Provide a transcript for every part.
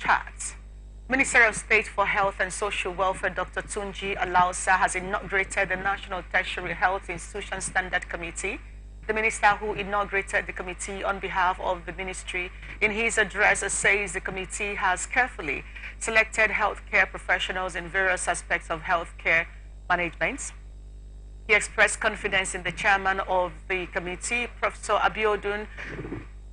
chat. Minister of State for Health and Social Welfare, Dr. Tunji Alausa, has inaugurated the National Tertiary Health Institution Standard Committee. The minister, who inaugurated the committee on behalf of the ministry, in his address says the committee has carefully selected healthcare professionals in various aspects of healthcare management. He expressed confidence in the chairman of the committee, Professor Abiodun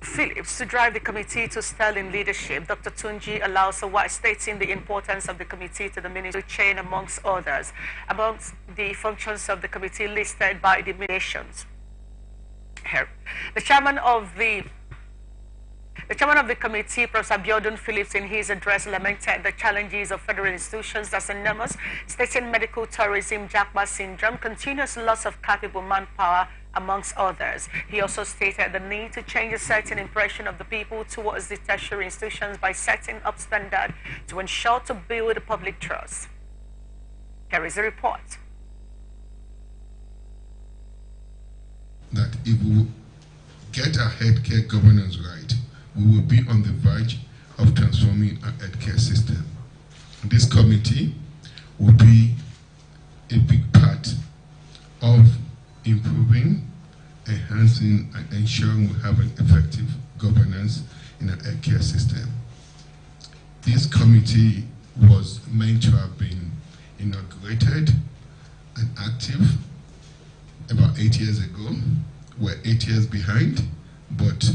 Phillips, to drive the committee to sterling leadership. Dr. Tunji Alausa, while stating the importance of the committee to the ministry chain, amongst others, amongst the functions of the committee listed by the nations. The chairman of the committee, Professor Abiodun Phillips, in his address lamented the challenges of federal institutions as enormous, stating medical tourism, Jackpot syndrome, continuous loss of capable manpower, amongst others. He also stated the need to change a certain impression of the people towards the tertiary institutions by setting up standards to ensure to build public trust. Here is a report. That if we get our healthcare governance right, we will be on the verge of transforming our healthcare system. This committee will be a big part of improving, enhancing, and ensuring we have an effective governance in our healthcare system. This committee was meant to have been inaugurated and active about 8 years ago. We're 8 years behind, but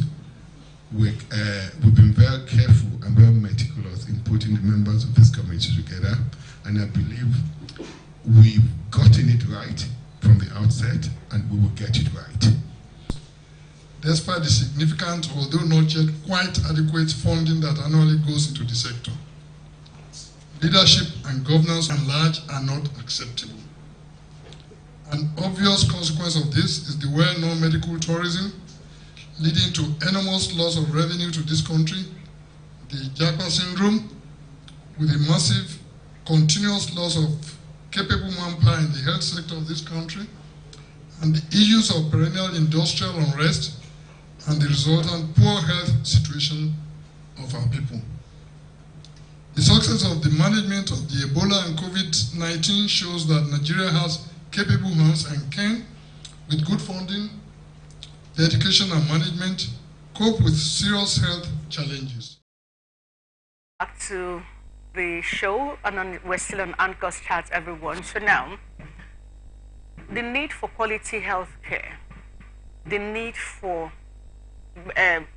we've been very careful and very meticulous in putting the members of this committee together, and I believe we've gotten it right from the outset, and we will get it right. Despite the significant, although not yet quite adequate funding that annually goes into the sector, leadership and governance at large are not acceptable. An obvious consequence of this is the well-known medical tourism, leading to enormous loss of revenue to this country, the Jackpot syndrome, with a massive continuous loss of capable manpower in the health sector of this country, and the issues of perennial industrial unrest and the resultant poor health situation of our people. The success of the management of the Ebola and COVID-19 shows that Nigeria has capable hands and can, with good funding, dedication and management, cope with serious health challenges. Back to the show, and we're still on Anchor's chat, everyone. So now, the need for quality health care, the need for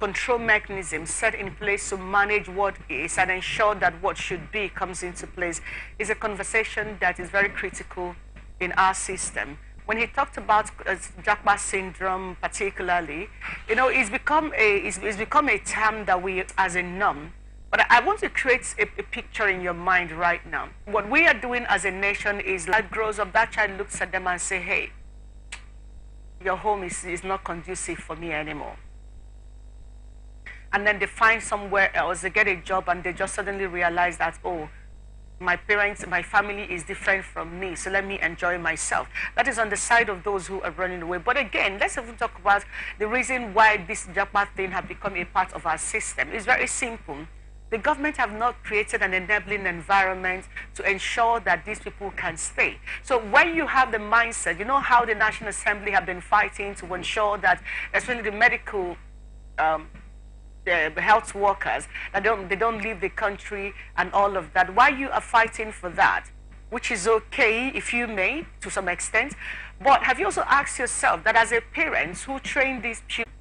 control mechanisms set in place to manage what is and ensure that what should be comes into place is a conversation that is very critical in our system. When he talked about Jackpot syndrome particularly, you know, it's become a term that we as a norm. But I want to create a picture in your mind right now. What we are doing as a nation is, that grows up, that child looks at them and say, hey, your home is not conducive for me anymore. And then they find somewhere else, they get a job, and they just suddenly realize that, oh, my parents, my family is different from me, so let me enjoy myself. That is on the side of those who are running away. But again, let's even talk about the reason why this Jackpot thing has become a part of our system. It's very simple. The government have not created an enabling environment to ensure that these people can stay. So when you have the mindset, you know how the National Assembly have been fighting to ensure that, especially the medical the health workers, that they don't leave the country and all of that. Why you are fighting for that, which is okay if you may, to some extent, but have you also asked yourself that as a parent who train these children